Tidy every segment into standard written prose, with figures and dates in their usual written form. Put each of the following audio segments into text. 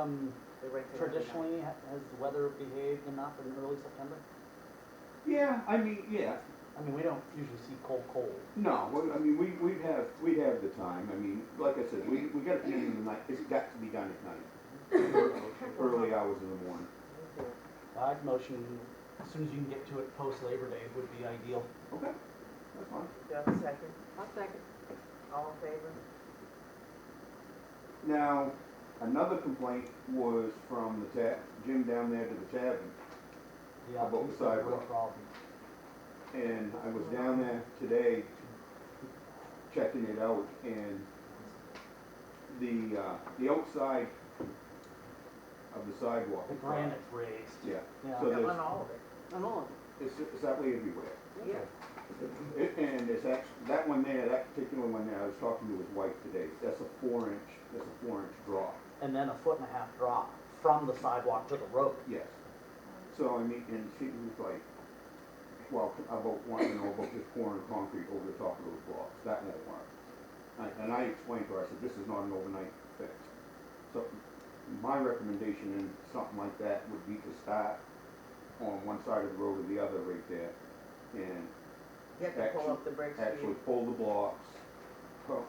They rent it every night. traditionally, has the weather behaved enough in early September? Yeah, I mean, yeah. I mean, we don't usually see cold. No, I mean, we'd have the time. I mean, like I said, we got to finish in the night. It's got to be done at night, early hours in the morning. I'd motion, as soon as you can get to it post Labor Day would be ideal. Okay, that's fine. Do you have a second? I'll second. All in favor? Now, another complaint was from the Jim down there to the tavern. Yeah, About the he's got a real sidewalk. problem. And I was down there today checking it out, and the outside of the sidewalk. The granite's raised. Yeah. Yeah. So Yeah, there's, on all of it. On all of them. it's sadly everywhere. Yeah. And it's actually, that one there, that particular one there, I was talking to his wife today, that's a 4-inch drop. And then a 1.5 foot drop from the sidewalk to the road. Yes. So, I mean, and she was like, well, about wanting to know about just pouring concrete over the top of those blocks, that won't work. And I explained to her, I said, this is not an overnight fix. So, my recommendation in something like that would be to start on one side of the road or the other right there, and You have to pull up the bricks. actually pull the blocks,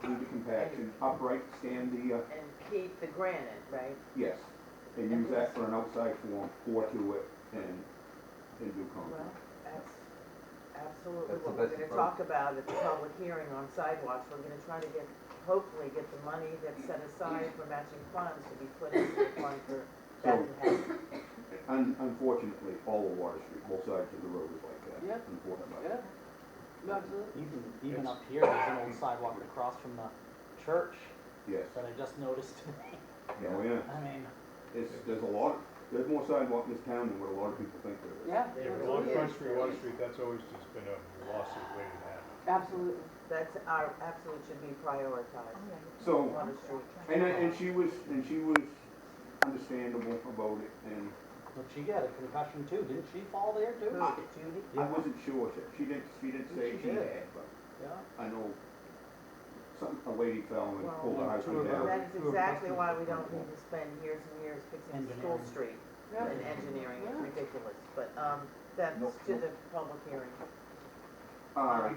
do the compaction, upright, stand the, And keep the granite, right? yes, and use that for an outside form, pour to it, and do concrete. Well, that's absolutely That's the what we're best gonna approach. talk about at the public hearing on sidewalks. We're gonna try to hopefully get the money that's set aside for matching funds to be put into the fund for that to happen. Unfortunately, all of Water Street, both sides of the road is like that. Yep. Unfortunately. Yeah. Absolutely. Even up here, there's an old sidewalk across from the church Yes. that I just noticed today. Oh, yeah. I mean, There's more sidewalk in this town than what a lot of people think there is. Yeah. There Yeah, but on really Front is. Street, Water Street, that's always just been a lawsuit waiting to happen. Absolutely. That's our, absolutely should be prioritized. So, Water Street. and she was understandable about it, and but she got a concussion too, didn't she fall there too? Who, Judy? I wasn't sure, she didn't say She she did. had, but Yeah. I know a lady fell and Well, pulled her husband two of down. That is exactly why we don't need to spend years and years fixing School Engineering. Street Yeah. and engineering. It's Yeah. ridiculous, but, that's to the public hearing. All right,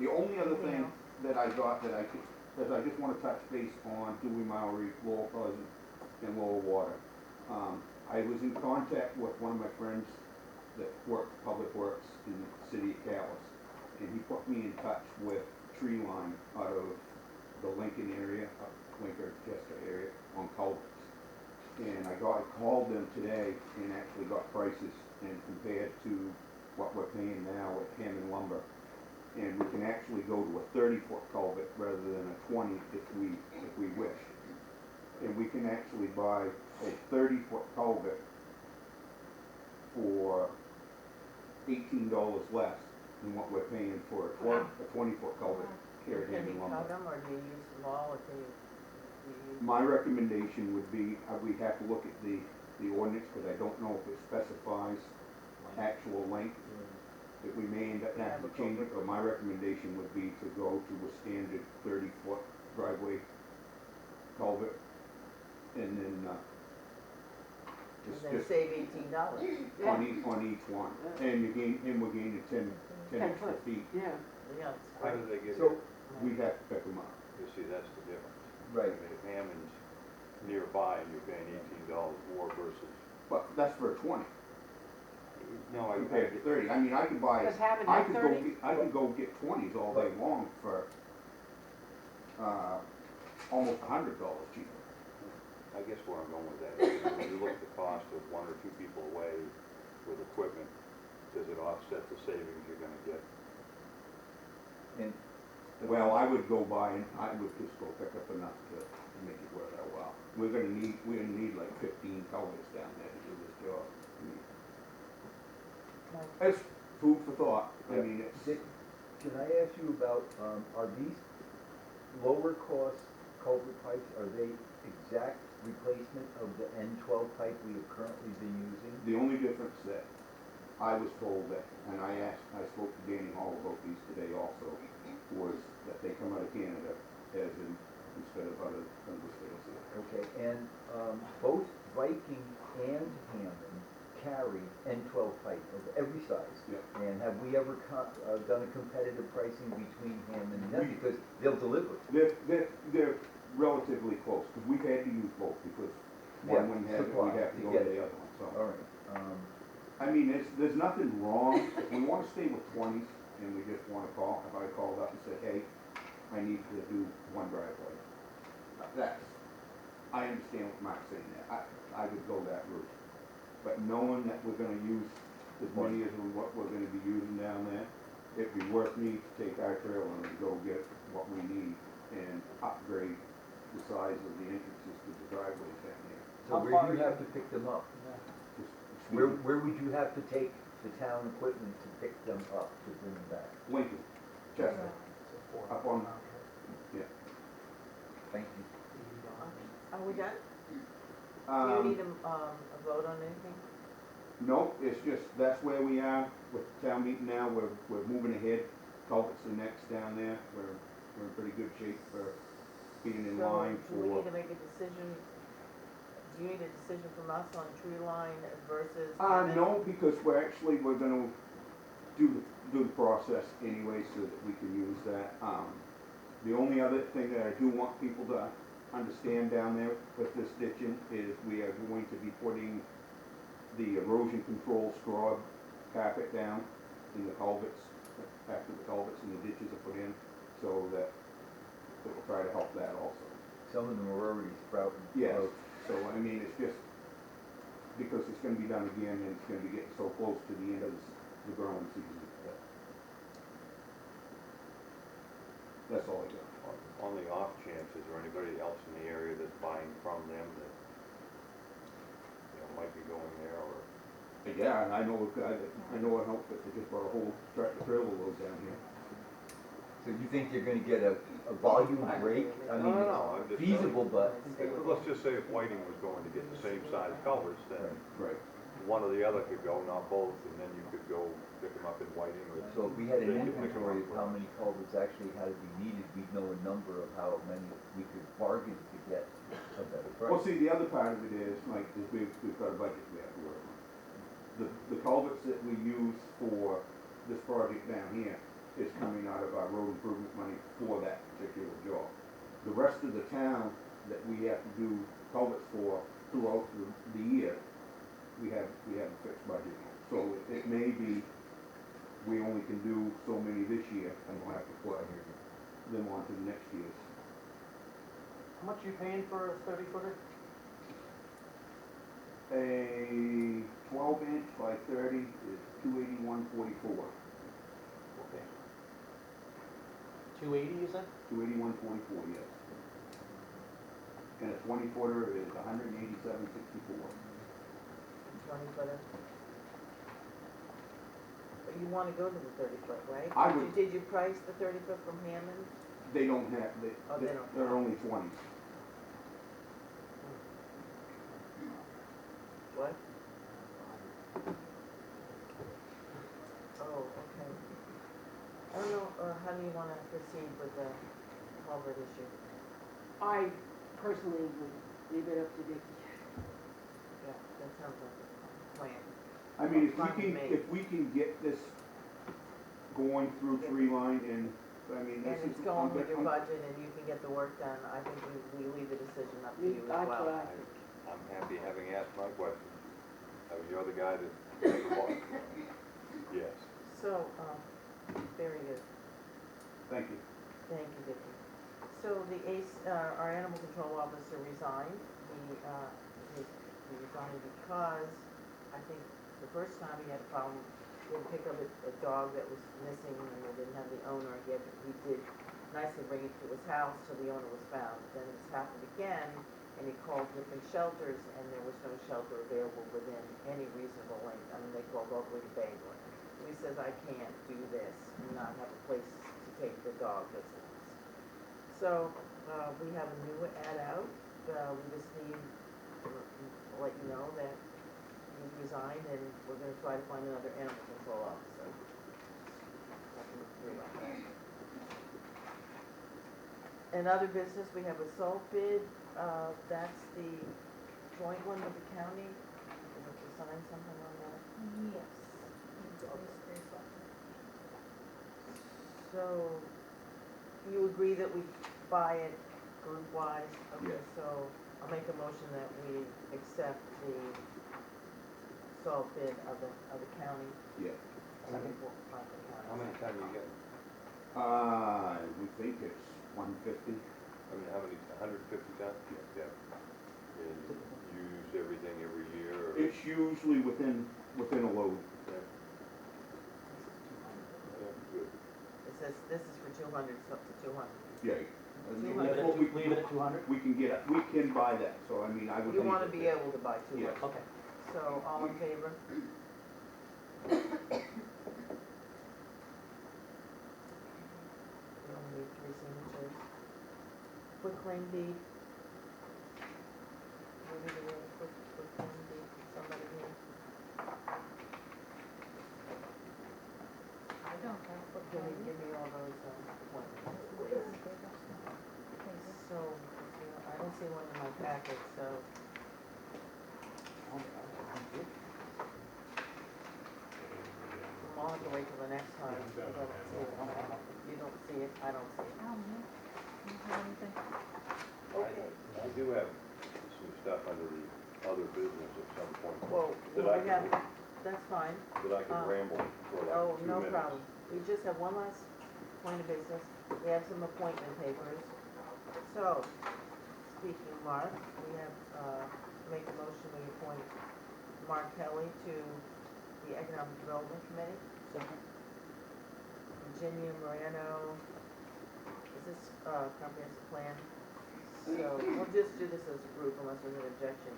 the only other thing that I got that I just wanna touch base on Dewey Maury, Lower Pleasant, and Lower Water. I was in contact with one of my friends that works, Public Works in the city of Callis, and he put me in touch with Tree Line out of the Lincoln area, Lincoln, Chester area, on culverts. And I called them today and actually got prices and compared to what we're paying now at Hammond Lumber. And we can actually go to a 30-foot culvert rather than a 20 if we wish. And we can actually buy a 30-foot culvert for $18 less than what we're paying for a 20-foot culvert here at Can you Hammond Lumber. cut them, or do you use them all, or do you use? My recommendation would be, we'd have to look at the ordinance, because I don't know if it specifies actual length. That we may end up having to change it, but my recommendation would be to go to a standard 30-foot driveway culvert, and then, And then save $18. on each one. And we're gaining 10 extra feet. Yeah. Yeah, it's How great. do they get So, it? We'd have to pick them up. You see, that's the difference. right, I mean, if Hammond's nearby and you're paying $18 more versus, But that's for a 20 no, compared to 30. I mean, I could buy, Does Hammond I have could go 30? get, I could go get 20s all day long for, almost $100 cheaper. I guess where I'm going with that is, when you look at the cost of 1 or 2 people away with equipment, does it offset the savings you're gonna get? and Well, I would go by and I would just go pick up enough to make it worth our while. We're gonna need like 15 culverts down there to do this job. I mean, It's food for thought. I mean, it's, Dick, can I ask you about, are these lower cost culvert pipes, are they exact replacement of the N12 pipe we have currently been using? the only difference that I was told that, and I spoke to Danny Hall about these today also, was that they come out of Canada as in instead of other sales here. Okay, and, both Viking and Hammond carry N12 pipe of every size. Yeah. And have we ever done a competitive pricing between Hammond and them, because they'll deliver? They're relatively close, because we've had to use both, because Yeah, one wouldn't have it, supply we'd have to to go get to it. the other one, so. All right, I mean, there's nothing wrong, if we wanna stay with 20s, and we just wanna call, if I called up and said, hey, I need to do one driveway. That's, I understand what Mark's saying there, I would go that route. But knowing that we're gonna use as many as what we're gonna be using down there, it'd be worth me to take our trailer and go get what we need and upgrade the size of the entrances to the driveways down there. so How where far do you are have you- to pick them up? Just, Where would you have to take the town equipment to pick them up, to bring them back? Lincoln, Chester, up on, Thank you. Are we done? Do you need a vote on anything? No, it's just, that's where we are with the town meeting now, we're moving ahead. Culvert's the next down there, we're in pretty good shape for being in line So, do we for. need to make a decision, do you need a decision from us on tree line versus? No, because we're gonna do the process anyway, so that we can use that. The only other thing that I do want people to understand down there with this ditching is we are going to be putting the erosion control scrub carpet down in the culverts, after the culverts and the ditches are put in, so that it will try to help that also. Some of them are already sprouting. Yes, so I mean, it's just, because it's gonna be done again, and it's gonna be getting so close to the end of the growing season. That's all I got. On the off chance, is there anybody else in the area that's buying from them that, might be going there, or? Yeah, and I know a guy I know an outfit that just brought a whole tractor trailer load down here. So you think you're gonna get a volume break? I mean, No, I'm it's just feasible, but, Let's just say if Whiting was going to get the same size culverts, then Right. one or the other could go, not both, and then you could go pick them up in Whiting or. so if we had an They could pick 'em inventory up of how for us. many culverts actually had to be needed, we'd know a number of how many we could bargain to get a better Well, price. see, the other part of it is, like, is we've got a budget we have to work on. The culverts that we use for this project down here is coming out of our road improvement money for that particular job. The rest of the town that we have to do culverts for throughout the year, we have a fixed budget. So it may be, we only can do so many this year, and we'll have to put them on to the next year's. How much you paying for a 30-footer? A 12-inch by 30 is $281.44. Okay. 280, you said? $281.44, yes. And a 20-footer is $187.64. 20-footer? But you wanna go to the 30-foot, right? I would- Did you price the 30-foot from Hammond? They don't have, Oh, they don't they're have. only 20s. What? Oh, okay. I don't know, how do you wanna proceed with the culvert issue? I personally would leave it up to Vicky. Yeah, that sounds like a plan. I mean, Fine with me. if we can get this going through tree line and, I mean, And this is. it's going with your budget and you can get the work done, I think we leave the decision up to you as That's what well. I think. I'm happy having asked my question. You're the guy that has the ball. Yes. So, very good. Thank you. Thank you, Vicki. So the our animal control officer resigned. He resigned because I think the first time he had a problem, he had to pick up a dog that was missing and they didn't have the owner. He did nicely bring it to his house till the owner was found. Then it's happened again and he called different shelters and there was no shelter available within any reasonable length. I mean, they called all the way to Bangor. He says, I can't do this and not have a place to take the dog that's lost. So, we have a new ad out. We just need to let you know that he's resigned and we're gonna try to find another animal control officer. Nothing to agree on that. In other business, we have a salt bid, that's the joint one with the county. We have to sign something on that. Yes. It's So, you agree that we buy it group-wise? Okay, Yes. so I'll make a motion that we accept the salt bid of the county. Yeah. Not the county. How many ton you get? We think it's 150. I mean, how many, 150 ton? Yeah. And you use everything every year, or? It's usually within a load. Yeah. Yeah, good. It says this is for 200, so it's 200. Yeah. Leave That's Leave it what we, at, leave it at 200? we can buy that, so I mean, I would. You leave wanna it be there. able to buy 200. Yes. Okay. So, all in favor? We only need 3 signatures. Quick claim deed. Maybe we have a quick claim deed, somebody here. I don't have a Give me all those, appointments, please. So, I don't see one in my packet, so. I'll have to wait till the next time. If you don't see it, I don't see it. I don't have anything. Okay. I do have some stuff under the other business at some point. Well, That we I have, can, that's fine. that I can ramble for like 2 Oh, minutes. no problem. We just have one last point of business. We have some appointment papers. So, speaking of Mark, we have, make a motion, we appoint Mark Kelly to the Economic Development Committee. Second. Virginia Morano, is this, comprehensive plan? So, we'll just do this as a group unless there's an objection.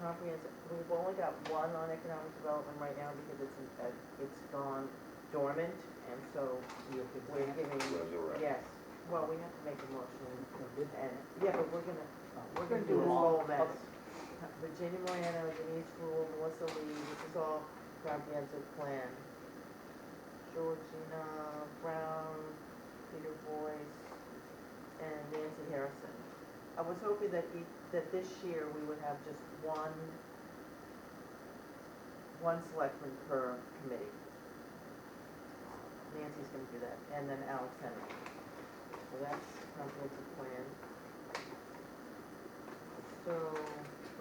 Comprehensive, we've only got one on economic development right now because it's gone dormant, and so we're giving, Resurrect. yes. Well, we have to make a motion, and, yeah, but we're gonna Gonna do do this them all. whole mess. Virginia Morano, Denise Rule, Melissa Lee, this is all comprehensive plan. Georgina Brown, Peter Boyce, and Nancy Harrison. I was hoping that this year we would have just one selectman per committee. Nancy's gonna do that, and then Alex Henry. So that's comprehensive plan. So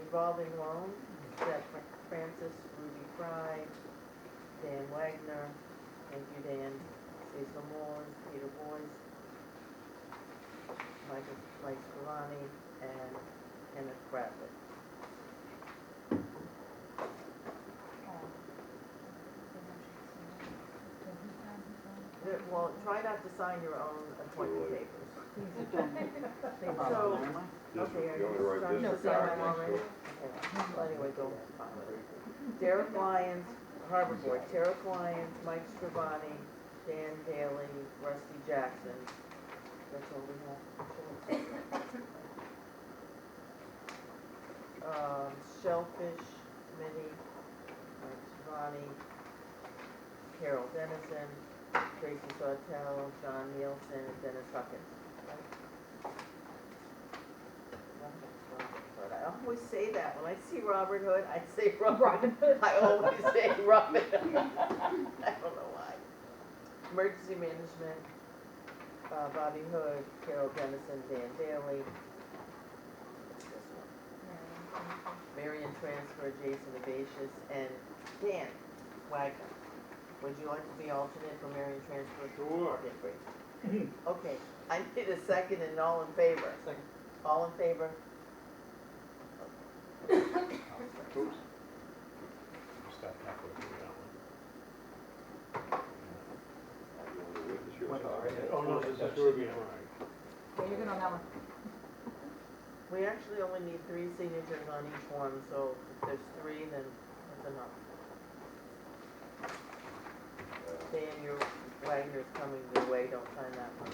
revolving loan, Seth Francis, Ruby Fry, Dan Wagner, thank you, Dan, Cecil Moore, Peter Boyce, Mike Scrivani, and Kenneth Bradley. Well, try not to sign your own appointment Really? papers. Just, So, okay, you want me to write starting this to sign down them next already? to it? Okay, well, anyway, go fine with it. Derek Lyons, Harbor Board, Derek Lyons, Mike Scrivani, Dan Daly, Rusty Jackson. That's all we have. Shellfish Committee, Mike Scrivani, Carol Dennison, Tracy Sawtell, John Nielsen, and Dennis Huckins. But I always say that, when I see Robert Hood, I say Robert Hood. I always say Robert Hood. I don't know why. Emergency Management, Bobby Hood, Carol Dennison, Dan Daly. This one. Marion Transfer, Jason Evasius, and Dan Wagner. Would you like to be alternate for Marion Transfer? Sure. Okay, great. Okay, I need a second and all in favor. Second. All in favor? Oops. Stop halfway through that one. You want to witness your Wait, side? right. Oh, no, this is Ruby and Ryan. Okay, you're good on that one. We actually only need 3 signatures on each one, so if there's 3, then that's enough. Dan, your Wagner's coming your way, don't sign that one.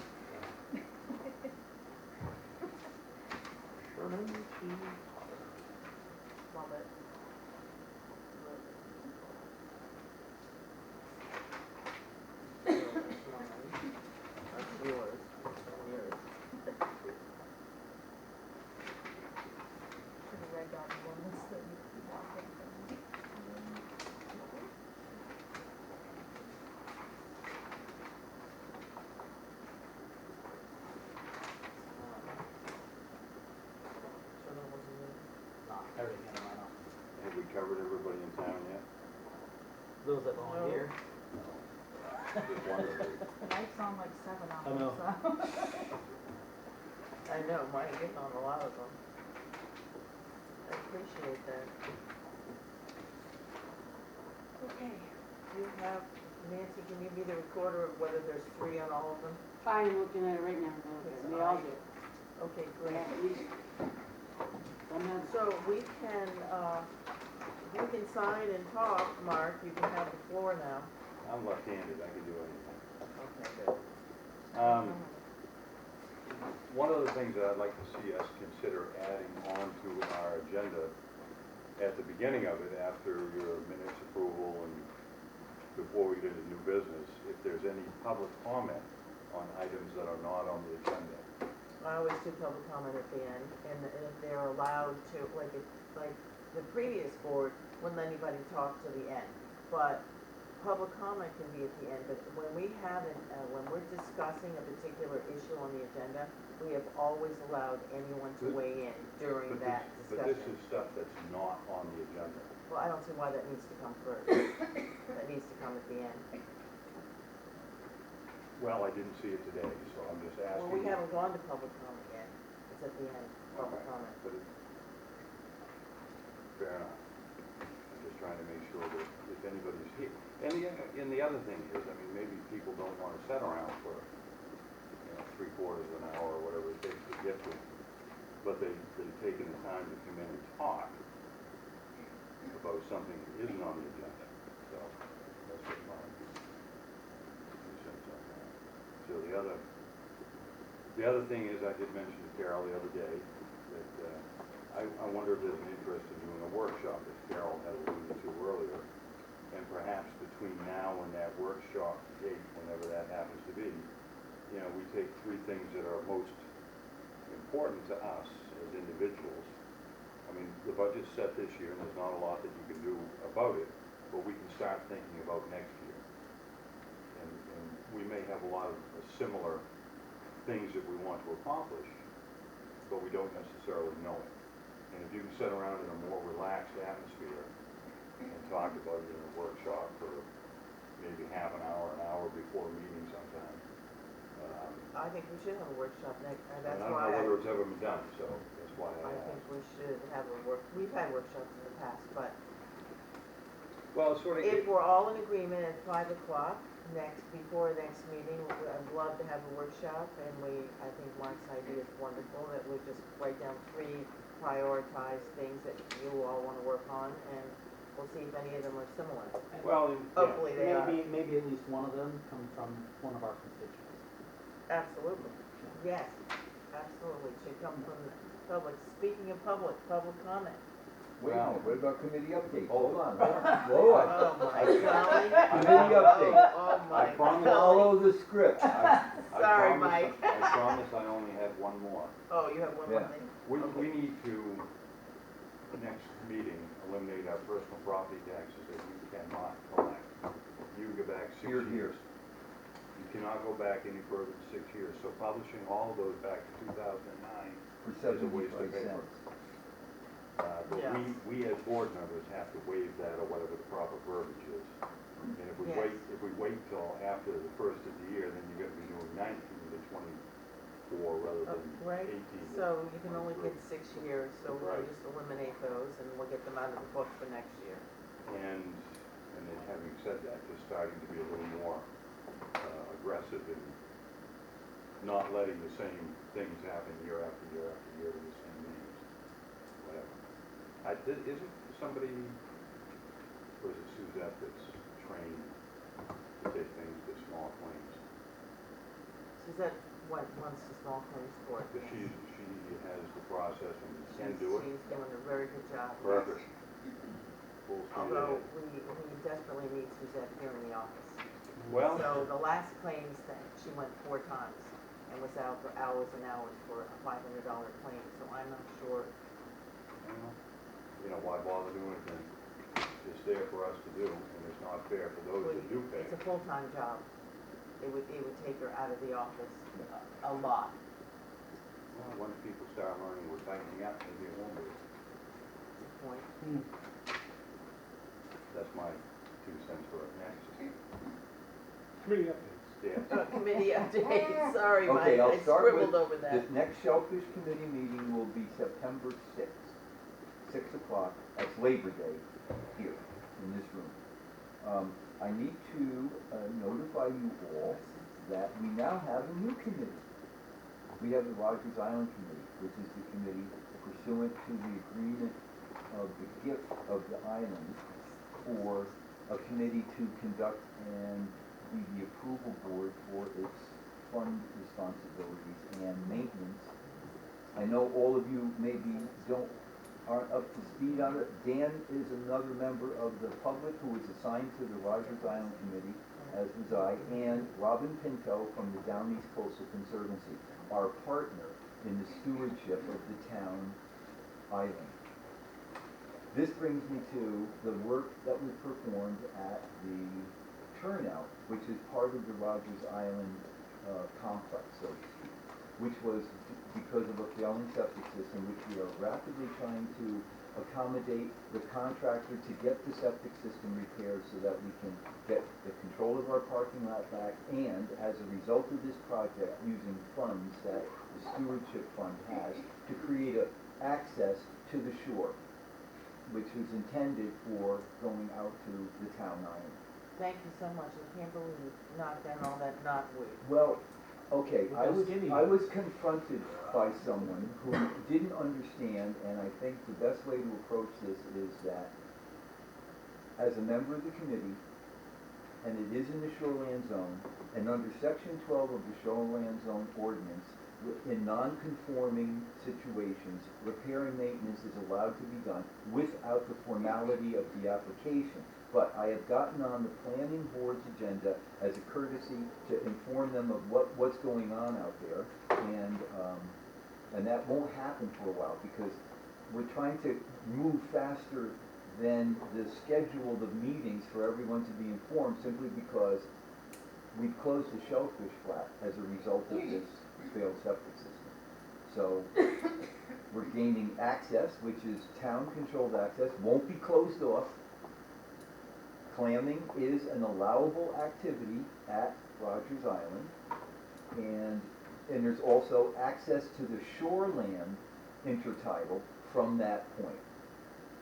Love it. That's mine. That's yours. And yours. everything in my office. Have we covered everybody in town yet? Those that volunteer. Just wondering. Mike's on like 7 I hours, know. so. I know, mine getting on a lot of them. I appreciate that. Okay, you have, Nancy, can you be the recorder of whether there's 3 on all of them? I am looking at it right now, and they all do. Okay, They great. have at least, some have, So we can sign and talk, Mark, you can have the floor now. I'm left-handed, I can do anything. Okay, good. One of the things that I'd like to see us consider adding on to our agenda at the beginning of it, after your minutes approval and before we get into new business, if there's any public comment on items that are not on the agenda. I always do public comment at the end, and if they're allowed to, like the previous board, wouldn't let anybody talk to the end. But public comment can be at the end, but when we haven't, when we're discussing a particular issue on the agenda, we have always allowed anyone to weigh in during that But this discussion. is stuff that's not on the agenda. Well, I don't see why that needs to come first. That needs to come at the end. Well, I didn't see it today, so I'm just asking. Well, we haven't gone to public comment yet. It's at the end, public Okay, comment. but fair enough. I'm just trying to make sure that if anybody's here. And the other thing is, I mean, maybe people don't want to sit around for, 3/4 of an hour or whatever it takes to get to it. But they've taken the time to come in and talk about something that isn't on the agenda. So that's what my 2 cents on that. So the other thing is, I did mention to Carol the other day that I wonder if there's an interest in doing a workshop, as Carol had alluded to earlier. And perhaps between now and that workshop date, whenever that happens to be, we take 3 things that are most important to us as individuals. I mean, the budget's set this year, and there's not a lot that you can do about it, but we can start thinking about next year. And we may have a lot of similar things that we want to accomplish, but we don't necessarily know it. And if you can sit around in a more relaxed atmosphere and talk about it in a workshop for maybe half an hour before a meeting sometime. I think we should have a workshop next, and And that's I don't why know whether it's ever been done, so that's why I I think asked. we should have we've had workshops in the past, but Well, it's sort of, if we're all in agreement at 5 o'clock before next meeting, I'd love to have a workshop, and I think Mark's idea is wonderful, that we just write down 3 prioritized things that you all wanna work on, and we'll see if any of them are similar. well, yeah. Hopefully they are. Maybe at least one of them come from one of our constituents. Absolutely, yes, absolutely, should come from the public. Speaking of public comment. Wait a Well- minute, what about committee updates? Hold Hold on, Oh, my golly. Committee update. Oh, I my promise- golly. Follow the script. Sorry, promise- Mike. I promise I only had one more. Oh, you have one more Yeah. thing? We need to, next meeting, eliminate our personal property taxes that we cannot collect. You go back 6 Here, years. You cannot go back any further than 6 years, so publishing all of those back to 2009 For is a waste of 75 paper. cents. But Yeah. we as board members have to waive that, or whatever the proper verbiage is. And if we Yes. wait till after the first of the year, then you're gonna be doing 19 to 24 rather than Right, 18 to so you can only 23. get 6 years, so we'll Right. just eliminate those, and we'll get them out of the book for next year. And then having said that, just starting to be a little more aggressive in not letting the same things happen year after year after year with the same names, whatever. Isn't somebody, or is it Suzette that's trained to take things to small claims? Is that what wants the small claims court? That she has the process and can do it? She's doing a very good job. Perfect. Full speed Although ahead. we desperately need Suzette here in the office. Well, So the last claims thing, she went 4 times and was out for hours and hours for a $500 claim, so I'm not sure. why bother doing anything? It's there for us to do, and it's not fair for those that do pay. It's a full-time job. It would take her out of the office a lot. Well, once people start learning we're tightening up, maybe it won't be. That's my 2 cents for it. Next. Committee updates. Yeah. Committee update, sorry, Mike, Okay, I'll I start with scribbled over The that. next Shellfish Committee meeting will be September 6th, 6 o'clock, that's Labor Day, here, in this room. I need to notify you all that we now have a new committee. We have the Rogers Island Committee, which is the committee pursuant to the agreement of the gift of the island for a committee to conduct and be the approval board for its fund responsibilities and maintenance. I know all of you maybe aren't up to speed on it. Dan is another member of the public who is assigned to the Rogers Island Committee, as was I, and Robin Pinto from the Down East Coastal Conservancy, our partner in the stewardship of the town island. This brings me to the work that was performed at the turnout, which is part of the Rogers Island complex, so to speak, which was because of a failing septic system, which we are rapidly trying to accommodate the contractor to get the septic system repaired so that we can get the control of our parking lot back, and as a result of this project, using funds that the stewardship fund has to create access to the shore, which was intended for going out to the town island. Thank you so much, I can't believe you knocked down all that knotweed. Well, okay, With I those was, skinny I ones. was confronted by someone who didn't understand, and I think the best way to approach this is that as a member of the committee, and it is in the shoreland zone, and under section 12 of the shoreland zone ordinance, in non-conforming situations, repair and maintenance is allowed to be done without the formality of the application. But I have gotten on the planning board's agenda as a courtesy to inform them of what's going on out there, and that won't happen for a while because we're trying to move faster than the schedule of meetings for everyone to be informed, simply because we've closed the shellfish flat as a result of this failed septic system. So we're gaining access, which is town-controlled access, won't be closed off. Clamming is an allowable activity at Rogers Island, and there's also access to the shoreland intertidal from that point.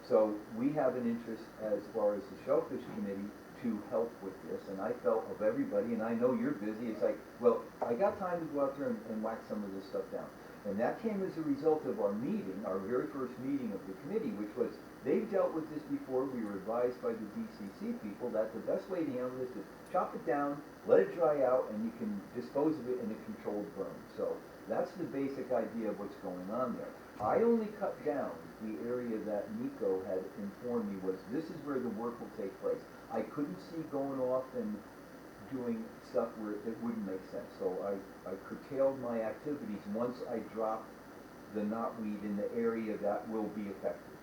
So we have an interest as far as the Shellfish Committee to help with this, and I felt of everybody, and I know you're busy, it's like, well, I got time to go out there and whack some of this stuff down. And that came as a result of our meeting, our very first meeting of the committee, which was, they've dealt with this before. We were advised by the DCC people that the best way to handle this is chop it down, let it dry out, and you can dispose of it in a controlled burn. So that's the basic idea of what's going on there. I only cut down the area that Nico had informed me was, this is where the work will take place. I couldn't see going off and doing stuff where it wouldn't make sense. So I curtailed my activities once I dropped the knotweed in the area that will be affected.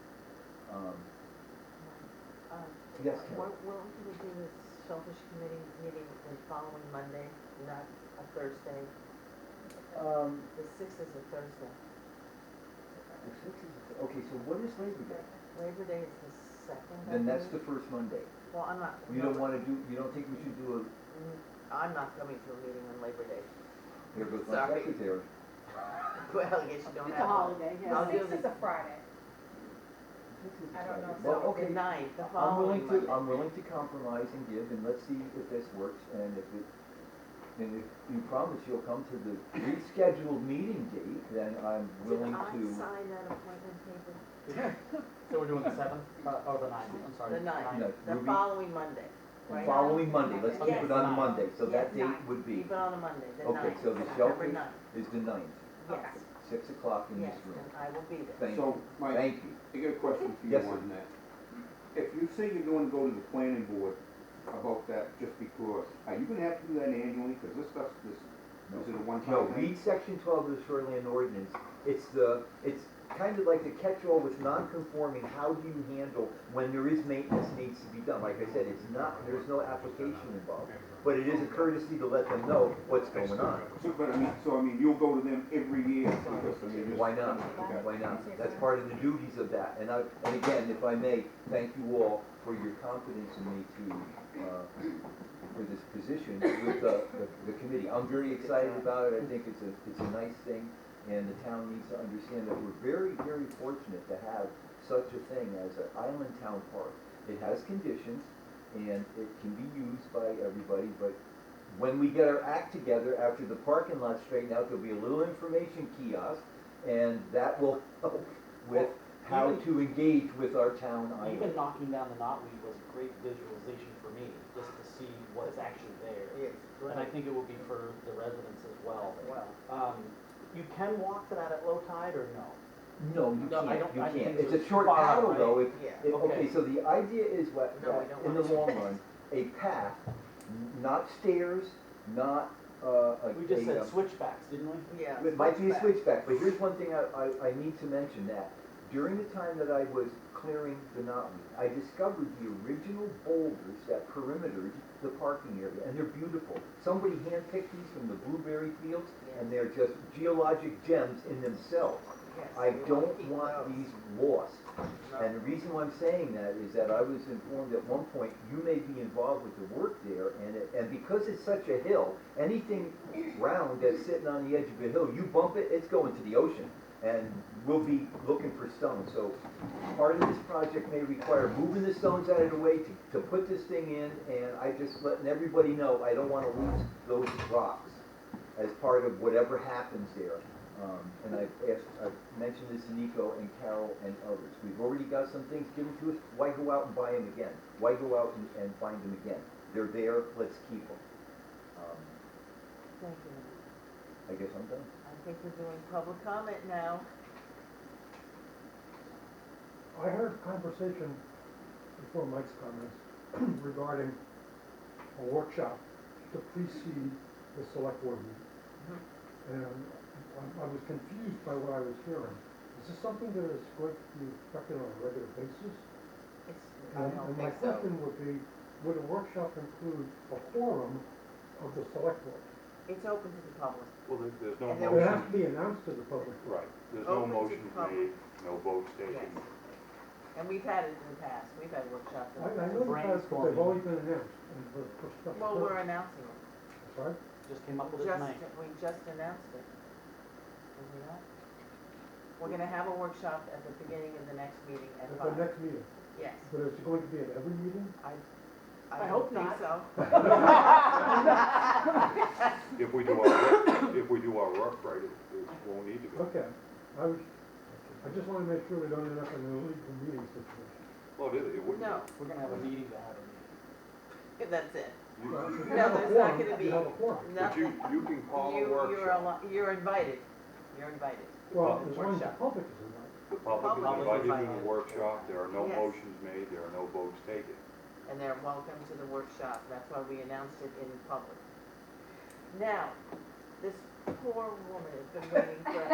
Yes, Ken? What can we do this shellfish committee meeting the following Monday, not a Thursday? The 6th is a Thursday. The 6th is, okay, so what is Labor Day? Labor Day is the 2nd. I Then that's believe. the first Monday. Well, I'm not. You don't wanna do, you don't think we should do I'm not coming to a meeting on Labor Day. here goes my Sorry. secretary. Well, I guess you don't It's have a one. holiday, I'll yes. do Sixth is a Friday. I don't know. Well, So okay. the 9th, the I'm following Monday. I'm willing to compromise and give, and let's see if this works, and if you promise you'll come to the rescheduled meeting date, then I'm willing Did I to. sign that appointment paper? So we're doing the 7th, or the 9th, I'm sorry. The 9th, No, the Ruby- following Monday, The right? following Monday, let's keep Yes. it on a Monday, so that Yes. date would be, Keep it on a Monday, the okay, 9th, so the September shellfish 9th. is the 9th, Yes, 6 o'clock in yes, this room. and I will be there. Thank So, you, Mike, thank you. I got a question for you Yes, sir. on that. If you say you're going to go to the planning board about that just because, are you gonna have to do that annually? Because this stuff, is it a one-time No, thing? read section 12 of the shoreline ordinance, kind of like the catch-all with non-conforming, how do you handle when there is maintenance needs to be done? Like I said, it's not, there's no application involved, but it is a courtesy to let them know what's going on. So I mean, you'll go to them every year for this, I mean, just. Why not? Okay. Why not? That's part of the duties of that. And again, if I may, thank you all for your confidence in me for this position with the committee. I'm very excited about it. I think it's a nice thing, and the town needs to understand that we're very, very fortunate to have such a thing as an island town park. It has conditions, and it can be used by everybody, but when we get our act together, after the parking lot straightened out, there'll be a little information kiosk, and that will help with how to engage with our town island. Even knocking down the knotweed was a great visualization for me, just to see what is actually there. Yes, And I think it will be for the residents as well. well, You can walk to that at low tide or no? No, you No, I can't, don't- you I can't. think It's a it's short far out, paddle right? though. Yeah. Okay, Okay. so the idea is what, No, we that don't in the want long run, a path, not stairs, not, We just said a, switchbacks, didn't we? yeah. it might be a switchback, but here's one thing I need to mention that. During the time that I was clearing the knotweed, I discovered the original boulders that perimetered the parking area, and they're beautiful. Somebody handpicked these from the blueberry fields, and they're just geologic gems in themselves. Yes, I we wanna don't keep want those. these lost. No. And the reason why I'm saying that is that I was informed at one point, you may be involved with the work there, and because it's such a hill, anything round that's sitting on the edge of a hill, you bump it, it's going to the ocean. And we'll be looking for stones. So part of this project may require moving the stones out of the way to put this thing in, and I just letting everybody know, I don't want to lose those rocks as part of whatever happens there. And I've mentioned this to Nico and Carol and others. We've already got some things given to us. Why go out and buy them again? Why go out and find them again? They're there, let's keep them. Thank you. I guess I'm done. I think we're doing public comment now. I heard conversation before Mike's comments regarding a workshop to precede the select board meeting. And I was confused by what I was hearing. Is this something that is going to be expected on a regular basis? I And don't my think so. question would be, would a workshop include a quorum of the select board? It's open to the public. Well, there's no And there It has motion, to be announced to the public. right, there's no Open to motions the public. made, no votes taken. Yes. And we've had it in the past. We've had workshops in I the know past. the past, but they've always been announced. And for special Well, we're purposes. announcing it. Sorry? Just came up with it tonight. We just announced it. Did we not? We're gonna have a workshop at the beginning of the next meeting at At 5. the next meeting. Yes. But is it going to be at every meeting? I hope don't think not. so. If we do our work right, it won't need to be. Okay. I just want to make sure we don't end up in an illegal meeting situation. Well, it wouldn't. No, We're gonna have a meeting to have a meeting. that's it. You- Well, if you No, have a there's not quorum, gonna be you have a quorum. But you nothing. can call a You're workshop. you're invited. You're invited. Well, Public as long as the workshop. public is invited. The public Public is is invited to invited. the workshop, there are no Yes. motions made, there are no votes taken. And they're welcome to the workshop. That's why we announced it in public. Now, this poor woman has been waiting for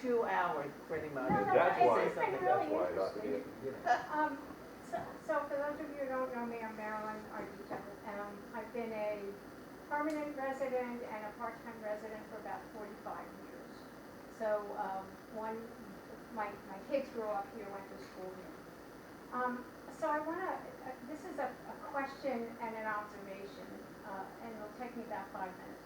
2 hours pretty much. No, no, That's it's why, just been that's really why I got to interesting. get. So for those of you who don't know me, I'm Marilyn Ardita. I've been a permanent resident and a part-time resident for about 45 years. So my kids grew up here, went to school here. So I want to, this is a question and an observation, and it'll take me about 5 minutes.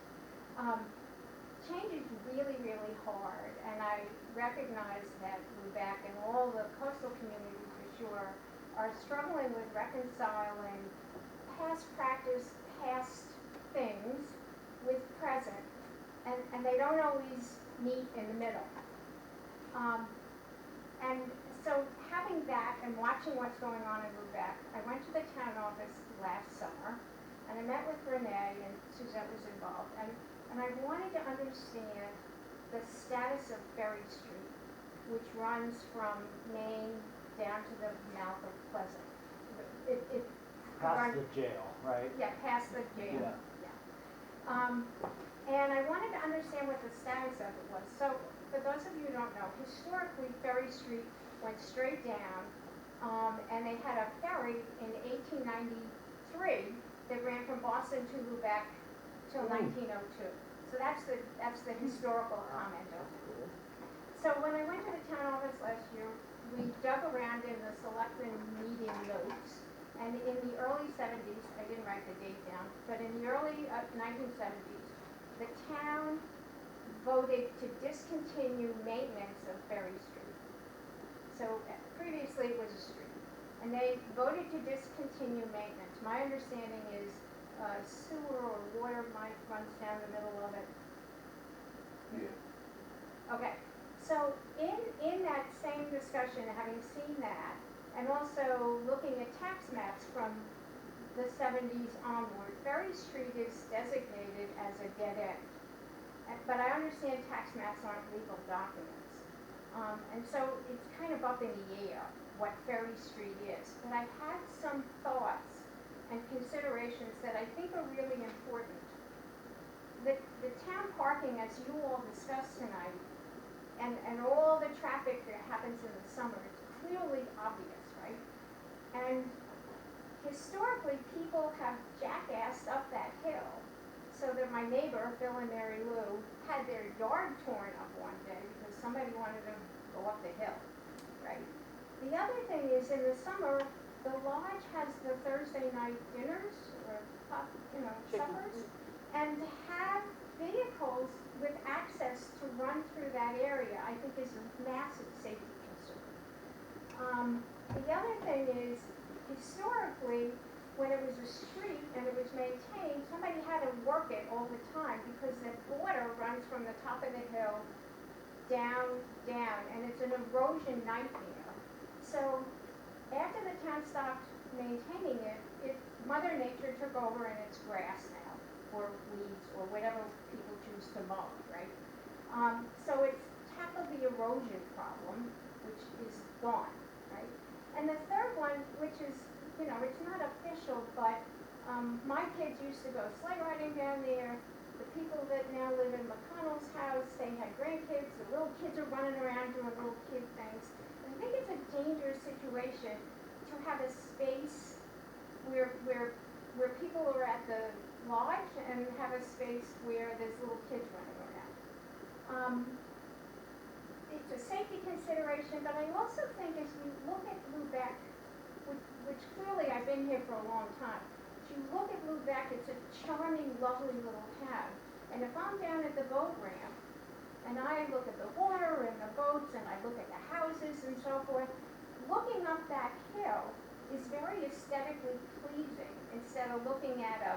Change is really, really hard, and I recognize that Lubec and all the coastal communities for sure are struggling with reconciling past practice, past things with present, and they don't always meet in the middle. And so having that and watching what's going on in Lubec, I went to the town office last summer, and I met with Renee, and Suzette was involved, and I wanted to understand the status of Ferry Street, which runs from Maine down to the mouth of Pleasant. It Past run- the jail, right? Yeah, past the jail. Yeah. And I wanted to understand what the status of it was. So for those of you who don't know, historically Ferry Street went straight down, and they had a ferry in 1893 that ran from Boston to Lubec till 1902. So that's the historical comment of it. So when I went to the town office last year, we dug around in the selectmen meeting notes, and in the early 70s, I didn't write the date down, but in the early 1970s, the town voted to discontinue maintenance of Ferry Street. So previously it was a street, and they voted to discontinue maintenance. My understanding is sewer or water might runs down the middle of it. Yeah. Okay, so in that same discussion, having seen that, and also looking at tax maps from the 70s onward, Ferry Street is designated as a dead end. But I understand tax maps aren't legal documents. And so it's kind of up in the air what Ferry Street is. But I had some thoughts and considerations that I think are really important. The town parking, as you all discussed tonight, and all the traffic that happens in the summer, it's clearly obvious, right? And historically, people have jackassed up that hill so that my neighbor, Phil and Mary Lou, had their yard torn up one day because somebody wanted to go up the hill, right? The other thing is, in the summer, the lodge has the Thursday night dinners or suppers, and to have vehicles with access to run through that area, I think is a massive safety concern. The other thing is, historically, when it was a street and it was maintained, somebody had to work it all the time because the water runs from the top of the hill down, and it's an erosion nightmare. So after the town stopped maintaining it, Mother Nature took over and it's grass now, or weeds, or whatever people choose to mow, right? So it's tackled the erosion problem, which is gone, right? And the third one, which is, it's not official, but my kids used to go sleigh riding down there. The people that now live in McConnell's house, they had grandkids. The little kids are running around doing little kid things. I think it's a dangerous situation to have a space where people are at the lodge and have a space where there's little kids running around. It's a safety consideration, but I also think as we look at Lubec, which clearly I've been here for a long time, if you look at Lubec, it's a charming, lovely little town. And if I'm down at the boat ramp, and I look at the water and the boats, and I look at the houses and so forth, looking up that hill is very aesthetically pleasing instead of looking at a